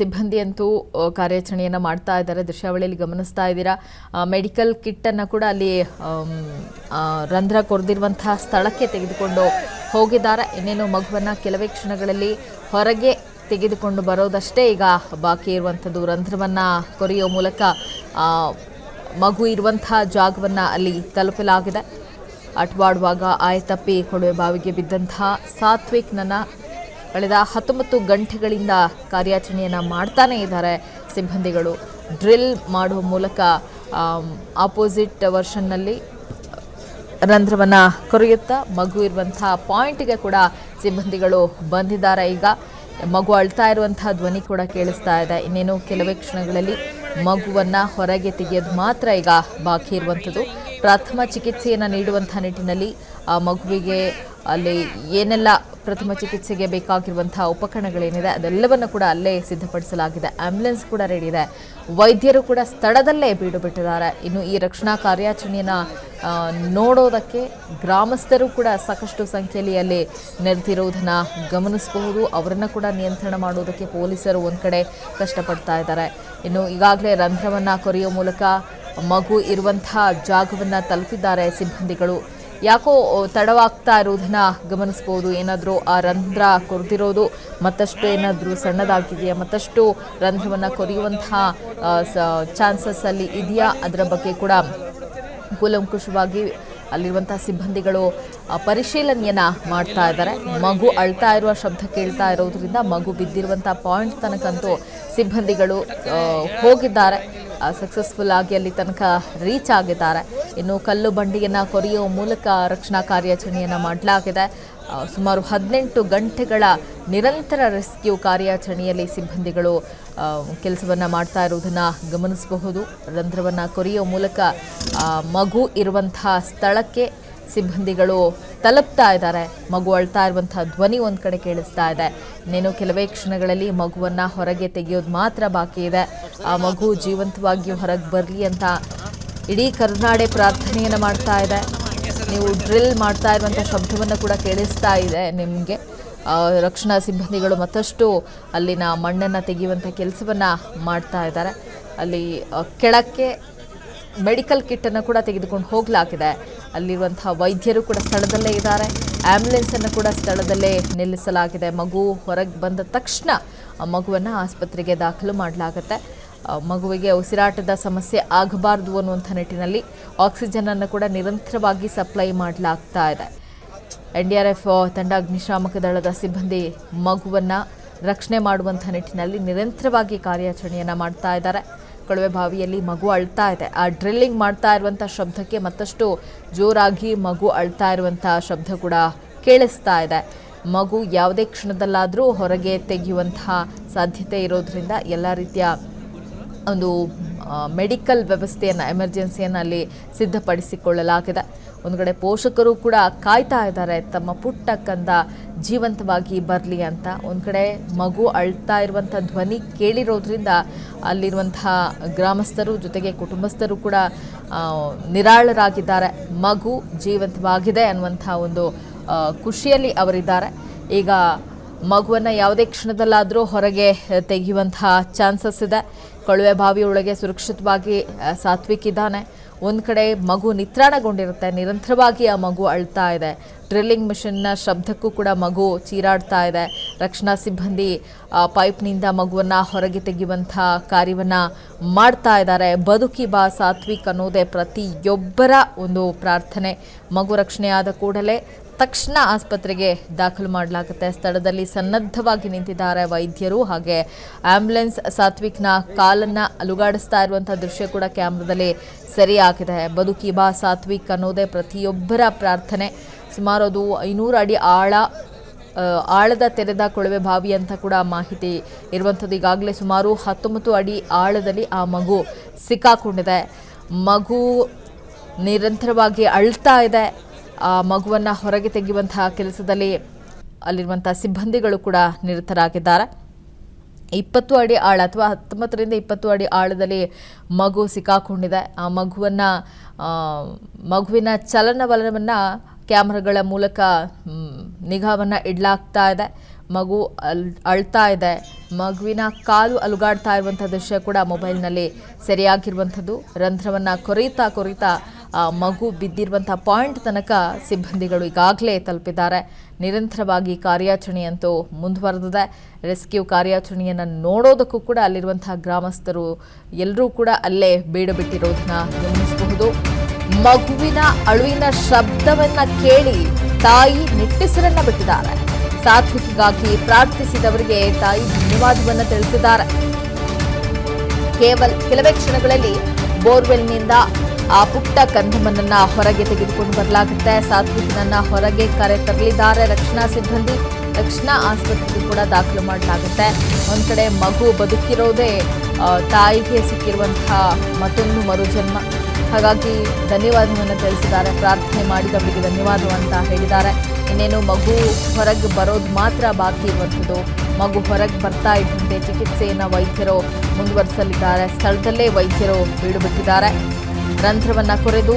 ಸಿಬ್ಬಂದಿಯಂತೂ ಕಾರ್ಯಾಚರಣೆಯನ್ನು ಮಾಡ್ತಾ ಇದ್ದಾರೆ. ದೃಶ್ಯಾವಳಿಯಲ್ಲಿ ಗಮನಿಸ್ತಾ ಇದ್ದೀರಾ. ಮೆಡಿಕಲ್ ಕಿಟ್ಟನ್ನು ಕೂಡ ಅಲ್ಲಿ ರಂಧ್ರ ಕೊರೆದಿರುವಂತಹ ಸ್ಥಳಕ್ಕೆ ತೆಗೆದುಕೊಂಡು ಹೋಗಿದ್ದಾರೆ. ಇನ್ನೇನು ಮಗುವನ್ನು ಕೆಲವೇ ಕ್ಷಣಗಳಲ್ಲಿ ಹೊರಗೆ ತೆಗೆದುಕೊಂಡು ಬರೋದಷ್ಟೇ ಈಗ ಬಾಕಿ ಇರುವಂಥದ್ದು. ರಂಧ್ರವನ್ನು ಕೊರೆಯುವ ಮೂಲಕ ಮಗು ಇರುವಂತಹ ಜಾಗವನ್ನು ಅಲ್ಲಿ ತಲುಪಲಾಗಿದೆ. ಆಟವಾಡುವಾಗ ಆಯತಪ್ಪಿ ಕೊಳವೆ ಬಾವಿಗೆ ಬಿದ್ದಂತಹ ಸಾತ್ವಿಕ್ನನ್ನು ಕಳೆದ 19 ಗಂಟೆಗಳಿಂದ ಕಾರ್ಯಾಚರಣೆಯನ್ನು ಮಾಡ್ತಾನೇ ಇದ್ದಾರೆ ಸಿಬ್ಬಂದಿಗಳು. ಡ್ರಿಲ್ ಮಾಡುವ ಮೂಲಕ ಆಪೋಸಿಟ್ ವರ್ಷನ್ನಲ್ಲಿ ರಂಧ್ರವನ್ನು ಕೊರೆಯುತ್ತಾ ಮಗು ಇರುವಂತಹ ಪಾಯಿಂಟ್ಗೆ ಕೂಡ ಸಿಬ್ಬಂದಿಗಳು ಬಂದಿದ್ದಾರೆ. ಈಗ ಮಗು ಅಳ್ತಾ ಇರುವಂತಹ ಧ್ವನಿ ಕೂಡ ಕೇಳಿಸ್ತಾ ಇದೆ. ಇನ್ನೇನು ಕೆಲವೇ ಕ್ಷಣಗಳಲ್ಲಿ ಮಗುವನ್ನು ಹೊರಗೆ ತೆಗೆಯೋದು ಮಾತ್ರ ಈಗ ಬಾಕಿ ಇರುವಂಥದ್ದು. ಪ್ರಥಮ ಚಿಕಿತ್ಸೆಯನ್ನು ನೀಡುವಂಥ ನಿಟ್ಟಿನಲ್ಲಿ ಆ ಮಗುವಿಗೆ ಅಲ್ಲಿ ಏನೆಲ್ಲ ಪ್ರಥಮ ಚಿಕಿತ್ಸೆಗೆ ಬೇಕಾಗಿರುವಂತಹ ಉಪಕರಣಗಳೇನಿದೆ ಅದೆಲ್ಲವನ್ನು ಕೂಡ ಅಲ್ಲೇ ಸಿದ್ಧಪಡಿಸಲಾಗಿದೆ. ಆಂಬ್ಯುಲೆನ್ಸ್ ಕೂಡ ರೆಡಿ ಇದೆ. ವೈದ್ಯರು ಕೂಡ ಸ್ಥಳದಲ್ಲೇ ಬೀಡು ಬಿಟ್ಟಿದ್ದಾರೆ. ಇನ್ನು ಈ ರಕ್ಷಣಾ ಕಾರ್ಯಾಚರಣೆಯನ್ನು ನೋಡೋದಕ್ಕೆ ಗ್ರಾಮಸ್ಥರು ಕೂಡ ಸಾಕಷ್ಟು ಸಂಖ್ಯೆಯಲ್ಲಿ ಅಲ್ಲಿ ನೆರೆದಿರುವುದನ್ನು ಗಮನಿಸಬಹುದು. ಅವರನ್ನು ಕೂಡ ನಿಯಂತ್ರಣ ಮಾಡೋದಕ್ಕೆ ಪೊಲೀಸರು ಒಂದು ಕಡೆ ಕಷ್ಟಪಡ್ತಾ ಇದ್ದಾರೆ. ಇನ್ನು ಈಗಾಗಲೇ ರಂಧ್ರವನ್ನು ಕೊರೆಯುವ ಮೂಲಕ ಮಗು ಇರುವಂತಹ ಜಾಗವನ್ನು ತಲುಪಿದ್ದಾರೆ ಸಿಬ್ಬಂದಿಗಳು. ಯಾಕೋ ತಡವಾಗ್ತಾ ಇರೋದನ್ನು ಗಮನಿಸ್ಬೋದು. ಏನಾದರೂ ಆ ರಂಧ್ರ ಕೊರೆದಿರೋದು ಮತ್ತಷ್ಟು ಏನಾದರೂ ಸಣ್ಣದಾಗಿದೆಯಾ, ಮತ್ತಷ್ಟು ರಂಧ್ರವನ್ನು ಕೊರೆಯುವಂತಹ ಚಾನ್ಸಸ್ ಅಲ್ಲಿ ಇದೆಯಾ, ಅದರ ಬಗ್ಗೆ ಕೂಡ ಕೂಲಂಕುಷವಾಗಿ ಅಲ್ಲಿರುವಂಥ ಸಿಬ್ಬಂದಿಗಳು ಪರಿಶೀಲನೆಯನ್ನು ಮಾಡ್ತಾ ಇದ್ದಾರೆ. ಮಗು ಅಳ್ತಾ ಇರುವ ಶಬ್ದ ಕೇಳ್ತಾ ಇರೋದ್ರಿಂದ ಮಗು ಬಿದ್ದಿರುವಂಥ ಪಾಯಿಂಟ್ ತನಕಂತೂ ಸಿಬ್ಬಂದಿಗಳು ಹೋಗಿದ್ದಾರೆ. ಸಕ್ಸಸ್ಫುಲ್ ಆಗಿ ಅಲ್ಲಿ ತನಕ ರೀಚ್ ಆಗಿದ್ದಾರೆ. ಇನ್ನು ಕಲ್ಲು ಬಂಡಿಯನ್ನು ಕೊರೆಯುವ ಮೂಲಕ ರಕ್ಷಣಾ ಕಾರ್ಯಾಚರಣೆಯನ್ನು ಮಾಡಲಾಗಿದೆ. ಸುಮಾರು 18 ಗಂಟೆಗಳ ನಿರಂತರ ರೆಸ್ಕ್ಯೂ ಕಾರ್ಯಾಚರಣೆಯಲ್ಲಿ ಸಿಬ್ಬಂದಿಗಳು ಕೆಲಸವನ್ನು ಮಾಡ್ತಾ ಇರುವುದನ್ನು ಗಮನಿಸಬಹುದು. ರಂಧ್ರವನ್ನು ಕೊರೆಯುವ ಮೂಲಕ ಮಗು ಇರುವಂತಹ ಸ್ಥಳಕ್ಕೆ ಸಿಬ್ಬಂದಿಗಳು ತಲುಪ್ತಾ ಇದ್ದಾರೆ. ಮಗು ಅಳ್ತಾ ಇರುವಂತಹ ಧ್ವನಿ ಒಂದು ಕಡೆ ಕೇಳಿಸ್ತಾ ಇದೆ. ಇನ್ನೇನು ಕೆಲವೇ ಕ್ಷಣಗಳಲ್ಲಿ ಮಗುವನ್ನು ಹೊರಗೆ ತೆಗೆಯೋದು ಮಾತ್ರ ಬಾಕಿ ಇದೆ. ಆ ಮಗು ಜೀವಂತವಾಗಿ ಹೊರಗೆ ಬರಲಿ ಅಂತ ಇಡೀ ಕರುನಾಡೆ ಪ್ರಾರ್ಥನೆಯನ್ನು ಮಾಡ್ತಾ ಇದೆ. ನೀವು ಡ್ರಿಲ್ ಮಾಡ್ತಾ ಇರುವಂಥ ಶಬ್ದವನ್ನು ಕೂಡ ಕೇಳಿಸ್ತಾ ಇದೆ ನಿಮಗೆ. ರಕ್ಷಣಾ ಸಿಬ್ಬಂದಿಗಳು ಮತ್ತಷ್ಟು ಅಲ್ಲಿನ ಮಣ್ಣನ್ನು ತೆಗೆಯುವಂಥ ಕೆಲಸವನ್ನು ಮಾಡ್ತಾ ಇದ್ದಾರೆ. ಅಲ್ಲಿ ಕೆಳಕ್ಕೆ ಮೆಡಿಕಲ್ ಕಿಟ್ಟನ್ನು ಕೂಡ ತೆಗೆದುಕೊಂಡು ಹೋಗಲಾಗಿದೆ. ಅಲ್ಲಿರುವಂಥ ವೈದ್ಯರು ಕೂಡ ಸ್ಥಳದಲ್ಲೇ ಇದ್ದಾರೆ. ಆ್ಯಂಬುಲೆನ್ಸನ್ನು ಕೂಡ ಸ್ಥಳದಲ್ಲೇ ನಿಲ್ಲಿಸಲಾಗಿದೆ. ಮಗು ಹೊರಗೆ ಬಂದ ತಕ್ಷಣ ಮಗುವನ್ನು ಆಸ್ಪತ್ರೆಗೆ ದಾಖಲು ಮಾಡಲಾಗುತ್ತೆ. ಮಗುವಿಗೆ ಉಸಿರಾಟದ ಸಮಸ್ಯೆ ಆಗಬಾರ್ದು ಅನ್ನುವಂಥ ನಿಟ್ಟಿನಲ್ಲಿ ಆಕ್ಸಿಜನನ್ನು ಕೂಡ ನಿರಂತರವಾಗಿ ಸಪ್ಲೈ ಮಾಡಲಾಗ್ತಾ ಇದೆ. NDRF ತಂಡ, ಅಗ್ನಿಶಾಮಕ ದಳದ ಸಿಬ್ಬಂದಿ ಮಗುವನ್ನು ರಕ್ಷಣೆ ಮಾಡುವಂಥ ನಿಟ್ಟಿನಲ್ಲಿ ನಿರಂತರವಾಗಿ ಕಾರ್ಯಾಚರಣೆಯನ್ನು ಮಾಡ್ತಾ ಇದ್ದಾರೆ. ಕೊಳವೆ ಬಾವಿಯಲ್ಲಿ ಮಗು ಅಳ್ತಾ ಇದೆ. ಆ ಡ್ರಿಲ್ಲಿಂಗ್ ಮಾಡ್ತಾ ಇರುವಂಥ ಶಬ್ದಕ್ಕೆ ಮತ್ತಷ್ಟು ಜೋರಾಗಿ ಮಗು ಅಳ್ತಾ ಇರುವಂಥ ಶಬ್ದ ಕೂಡ ಕೇಳಿಸ್ತಾ ಇದೆ. ಮಗು ಯಾವುದೇ ಕ್ಷಣದಲ್ಲಾದರೂ ಹೊರಗೆ ತೆಗೆಯುವಂತಹ ಸಾಧ್ಯತೆ ಇರೋದ್ರಿಂದ ಎಲ್ಲ ರೀತಿಯ ಒಂದು ಮೆಡಿಕಲ್ ವ್ಯವಸ್ಥೆಯನ್ನು, ಎಮರ್ಜೆನ್ಸಿಯನ್ನು ಅಲ್ಲಿ ಸಿದ್ಧಪಡಿಸಿಕೊಳ್ಳಲಾಗಿದೆ. ಒಂದು ಕಡೆ ಪೋಷಕರು ಕೂಡ ಕಾಯ್ತಾ ಇದ್ದಾರೆ ತಮ್ಮ ಪುಟ್ಟ ಕಂದ ಜೀವಂತವಾಗಿ ಬರಲಿ ಅಂತ. ಒಂದು ಕಡೆ ಮಗು ಅಳ್ತಾ ಇರುವಂಥ ಧ್ವನಿ ಕೇಳಿರೋದ್ರಿಂದ ಅಲ್ಲಿರುವಂತಹ ಗ್ರಾಮಸ್ಥರು ಜೊತೆಗೆ ಕುಟುಂಬಸ್ಥರು ಕೂಡ ನಿರಾಳರಾಗಿದ್ದಾರೆ. ಮಗು ಜೀವಂತವಾಗಿದೆ ಅನ್ನುವಂಥ ಒಂದು ಖುಷಿಯಲ್ಲಿ ಅವರಿದ್ದಾರೆ. ಈಗ ಮಗುವನ್ನು ಯಾವುದೇ ಕ್ಷಣದಲ್ಲಾದರೂ ಹೊರಗೆ ತೆಗೆಯುವಂತಹ ಚಾನ್ಸಸ್ ಇದೆ. ಕೊಳವೆ ಬಾವಿಯೊಳಗೆ ಸುರಕ್ಷಿತವಾಗಿ ಸಾತ್ವಿಕ್ ಇದ್ದಾನೆ. ಒಂದು ಕಡೆ ಮಗು ನಿತ್ರಾಣಗೊಂಡಿರುತ್ತೆ. ನಿರಂತರವಾಗಿ ಆ ಮಗು ಅಳ್ತಾ ಇದೆ. ಡ್ರಿಲ್ಲಿಂಗ್ ಮಿಷನ್ನ ಶಬ್ದಕ್ಕೂ ಕೂಡ ಮಗು ಚೀರಾಡ್ತಾ ಇದೆ. ರಕ್ಷಣಾ ಸಿಬ್ಬಂದಿ ಪೈಪ್ನಿಂದ ಮಗುವನ್ನು ಹೊರಗೆ ತೆಗೆಯುವಂಥ ಕಾರ್ಯವನ್ನು ಮಾಡ್ತಾ ಇದ್ದಾರೆ. ಬದುಕಿ ಬಾ ಸಾತ್ವಿಕ್ ಅನ್ನೋದೇ ಪ್ರತಿಯೊಬ್ಬರ ಒಂದು ಪ್ರಾರ್ಥನೆ. ಮಗು ರಕ್ಷಣೆಯಾದ ಕೂಡಲೇ ತಕ್ಷಣ ಆಸ್ಪತ್ರೆಗೆ ದಾಖಲು ಮಾಡಲಾಗುತ್ತೆ. ಸ್ಥಳದಲ್ಲಿ ಸನ್ನದ್ಧವಾಗಿ ನಿಂತಿದ್ದಾರೆ ವೈದ್ಯರು. ಹಾಗೆ ಆಂಬ್ಯುಲೆನ್ಸ್ ಸಾತ್ವಿಕ್ನ ಕಾಲನ್ನು ಅಲುಗಾಡಿಸ್ತಾ ಇರುವಂಥ ದೃಶ್ಯ ಕೂಡ ಕ್ಯಾಮ್ರಾದಲ್ಲಿ ಸೆರೆಯಾಗಿದೆ. ಬದುಕಿ ಬಾ ಸಾತ್ವಿಕ್ ಅನ್ನೋದೇ ಪ್ರತಿಯೊಬ್ಬರ ಪ್ರಾರ್ಥನೆ. ಸುಮಾರು ಅದು 500 ಅಡಿ ಆಳದ ತೆರೆದ ಕೊಳವೆ ಬಾವಿ ಅಂತ ಕೂಡ ಮಾಹಿತಿ ಇರುವಂಥದ್ದು. ಈಗಾಗಲೇ ಸುಮಾರು 19 ಅಡಿ ಆಳದಲ್ಲಿ ಆ ಮಗು ಸಿಕ್ಕಾಕೊಂಡಿದೆ. ಮಗು ನಿರಂತರವಾಗಿ ಅಳ್ತಾ ಇದೆ. ಆ ಮಗುವನ್ನು ಹೊರಗೆ ತೆಗೆಯುವಂತಹ ಕೆಲಸದಲ್ಲಿ ಅಲ್ಲಿರುವಂಥ ಸಿಬ್ಬಂದಿಗಳು ಕೂಡ ನಿರತರಾಗಿದ್ದಾರೆ. 20 ಅಡಿ ಆಳ ಅಥವಾ 19ರಿಂದ 20 ಅಡಿ ಆಳದಲ್ಲಿ ಮಗು ಸಿಕ್ಕಾಕೊಂಡಿದೆ. ಆ ಮಗುವಿನ ಚಲನವಲನವನ್ನು ಕ್ಯಾಮ್ರಾಗಳ ಮೂಲಕ ನಿಗಾವನ್ನು ಇಡಲಾಗ್ತಾ ಇದೆ. ಮಗು ಅಳ್ತಾ ಇದೆ, ಮಗುವಿನ ಕಾಲು ಅಲುಗಾಡ್ತಾ ಇರುವಂಥ ದೃಶ್ಯ ಕೂಡ ಮೊಬೈಲ್ನಲ್ಲಿ ಸೆರೆಯಾಗಿರುವಂಥದ್ದು. ರಂಧ್ರವನ್ನು ಕೊರೀತಾ ಮಗು ಬಿದ್ದಿರುವಂಥ ಪಾಯಿಂಟ್ ತನಕ ಸಿಬ್ಬಂದಿಗಳು ಈಗಾಗಲೇ ತಲುಪಿದ್ದಾರೆ. ನಿರಂತರವಾಗಿ ಕಾರ್ಯಾಚರಣೆಯಂತೂ ಮುಂದುವರೆದಿದೆ. ರೆಸ್ಕ್ಯೂ ಕಾರ್ಯಾಚರಣೆಯನ್ನು ನೋಡೋದಕ್ಕೂ ಕೂಡ ಅಲ್ಲಿರುವಂತಹ ಗ್ರಾಮಸ್ಥರು ಎಲ್ಲರೂ ಕೂಡ ಅಲ್ಲೇ ಬೀಡು ಬಿಟ್ಟಿರೋದನ್ನ ಗಮನಿಸಬಹುದು. ಮಗುವಿನ ಅಳುವಿನ ಶಬ್ದವನ್ನ ಕೇಳಿ ತಾಯಿ ನಿಟ್ಟುಸಿರನ್ನ ಬಿಟ್ಟಿದ್ದಾರೆ. ಸಾತ್ವಿಕಿಗಾಗಿ ಪ್ರಾರ್ಥಿಸಿದವರಿಗೆ ತಾಯಿ ಧನ್ಯವಾದವನ್ನು ತಿಳಿಸಿದ್ದಾರೆ. ಕೆಲವೇ ಕ್ಷಣಗಳಲ್ಲಿ ಬೋರ್ವೆಲ್ನಿಂದ ಆ ಪುಟ್ಟ ಕಂದಮ್ಮನನ್ನ ಹೊರಗೆ ತೆಗೆದುಕೊಂಡು ಬರಲಾಗುತ್ತೆ. ಸಾತ್ವಿಕನನ್ನ ಹೊರಗೆ ಕರೆ ತರಲಿದ್ದಾರೆ ರಕ್ಷಣಾ ಸಿಬ್ಬಂದಿ. ರಕ್ಷಣಾ ಆಸ್ಪತ್ರೆಗೆ ಕೂಡ ದಾಖಲು ಮಾಡಲಾಗುತ್ತೆ. ಒಂದ್ ಕಡೆ ಮಗು ಬದುಕಿರೋದೇ ತಾಯಿಗೆ ಸಿಕ್ಕಿರುವಂತಹ ಮತ್ತೊಂದು ಮರುಜನ್ಮ. ಹಾಗಾಗಿ ಧನ್ಯವಾದವನ್ನು ತಿಳಿಸಿದ್ದಾರೆ. ಪ್ರಾರ್ಥನೆ ಮಾಡಿದವರಿಗೆ ಧನ್ಯವಾದ ಅಂತ ಹೇಳಿದ್ದಾರೆ. ಇನ್ನೇನು ಮಗು ಹೊರಗೆ ಬರೋದು ಮಾತ್ರ ಬಾಕಿ ಇರುವಂಥದ್ದು. ಮಗು ಹೊರಗೆ ಬರ್ತಾ ಇದ್ದಂತೆ ಚಿಕಿತ್ಸೆಯನ್ನು ವೈದ್ಯರು ಮುಂದುವರಿಸಲಿದ್ದಾರೆ. ಸ್ಥಳದಲ್ಲೇ ವೈದ್ಯರು ಬೀಡು ಬಿಟ್ಟಿದ್ದಾರೆ. ರಂಧ್ರವನ್ನು ಕೊರೆದು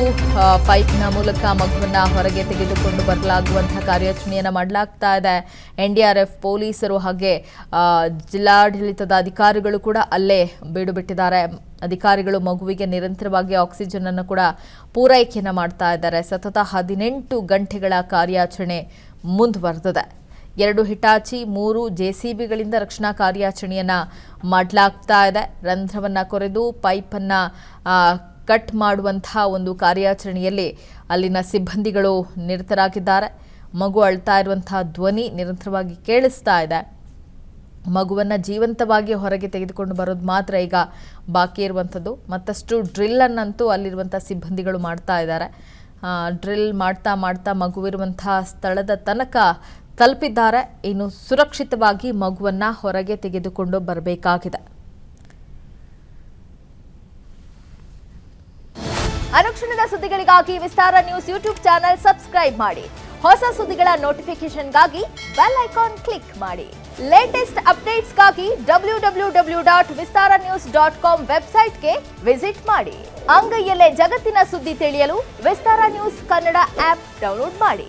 ಪೈಪ್ನ ಮೂಲಕ ಮಗುವನ್ನು ಹೊರಗೆ ತೆಗೆದುಕೊಂಡು ಬರಲಾಗುವಂತಹ ಕಾರ್ಯಾಚರಣೆಯನ್ನು ಮಾಡಲಾಗ್ತಾ ಇದೆ. NDRF ಪೊಲೀಸರು ಹಾಗೆ ಜಿಲ್ಲಾಡಳಿತದ ಅಧಿಕಾರಿಗಳು ಕೂಡ ಅಲ್ಲೇ ಬೀಡು ಬಿಟ್ಟಿದ್ದಾರೆ. ಅಧಿಕಾರಿಗಳು ಮಗುವಿಗೆ ನಿರಂತರವಾಗಿ ಆಕ್ಸಿಜನ್ ಅನ್ನು ಕೂಡ ಪೂರೈಕೆಯನ್ನು ಮಾಡ್ತಾ ಇದ್ದಾರೆ. ಸತತ 18 ಗಂಟೆಗಳ ಕಾರ್ಯಾಚರಣೆ ಮುಂದುವರೆದಿದೆ. 2 ಹಿಟಾಚಿ 3 JCBಗಳಿಂದ ರಕ್ಷಣಾ ಕಾರ್ಯಾಚರಣೆಯನ್ನು ಮಾಡಲಾಗ್ತಾ ಇದೆ. ರಂಧ್ರವನ್ನು ಕೊರೆದು ಪೈಪನ್ನು ಕಟ್ ಮಾಡುವಂತಹ ಒಂದು ಕಾರ್ಯಾಚರಣೆಯಲ್ಲಿ ಅಲ್ಲಿನ ಸಿಬ್ಬಂದಿಗಳು ನಿರತರಾಗಿದ್ದಾರೆ. ಮಗು ಅಳ್ತಾ ಇರುವಂತಹ ಧ್ವನಿ ನಿರಂತರವಾಗಿ ಕೇಳಿಸ್ತಾ ಇದೆ. ಮಗುವನ್ನು ಜೀವಂತವಾಗಿ ಹೊರಗೆ ತೆಗೆದುಕೊಂಡು ಬರೋದು ಮಾತ್ರ ಈಗ ಬಾಕಿ ಇರುವಂಥದ್ದು. ಮತ್ತಷ್ಟು ಡ್ರಿಲ್ಲನ್ನಂತೂ ಅಲ್ಲಿರುವಂಥ ಸಿಬ್ಬಂದಿಗಳು ಮಾಡ್ತಾ ಇದ್ದಾರೆ. ಡ್ರಿಲ್ ಮಾಡ್ತಾ ಮಗುವಿರುವಂತಹ ಸ್ಥಳದ ತನಕ ತಲುಪಿದ್ದಾರೆ. ಇನ್ನು ಸುರಕ್ಷಿತವಾಗಿ ಮಗುವನ್ನು ಹೊರಗೆ ತೆಗೆದುಕೊಂಡು ಬರಬೇಕಾಗಿದೆ. ಅನುಕ್ಷಣದ ಸುದ್ದಿಗಳಿಗಾಗಿ ವಿಸ್ತಾರ ನ್ಯೂಸ್ ಯೂಟ್ಯೂಬ್ ಚಾನೆಲ್ ಸಬ್ಸ್ಕ್ರೈಬ್ ಮಾಡಿ. ಹೊಸ ಸುದ್ದಿಗಳ ನೋಟಿಫಿಕೇಶನ್ಗಾಗಿ ಬೆಲ್ ಐಕಾನ್ ಕ್ಲಿಕ್ ಮಾಡಿ. ಲೇಟೆಸ್ಟ್ ಅಪ್ಡೇಟ್ಸ್ಗಾಗಿ www.vistaranews.com ವೆಬ್ಸೈಟ್ಗೆ ವಿಸಿಟ್ ಮಾಡಿ. ಅಂಗೈಯಲ್ಲೇ ಜಗತ್ತಿನ ಸುದ್ದಿ ತಿಳಿಯಲು ವಿಸ್ತಾರ ನ್ಯೂಸ್ ಕನ್ನಡ ಆಪ್ ಡೌನ್ಲೋಡ್ ಮಾಡಿ.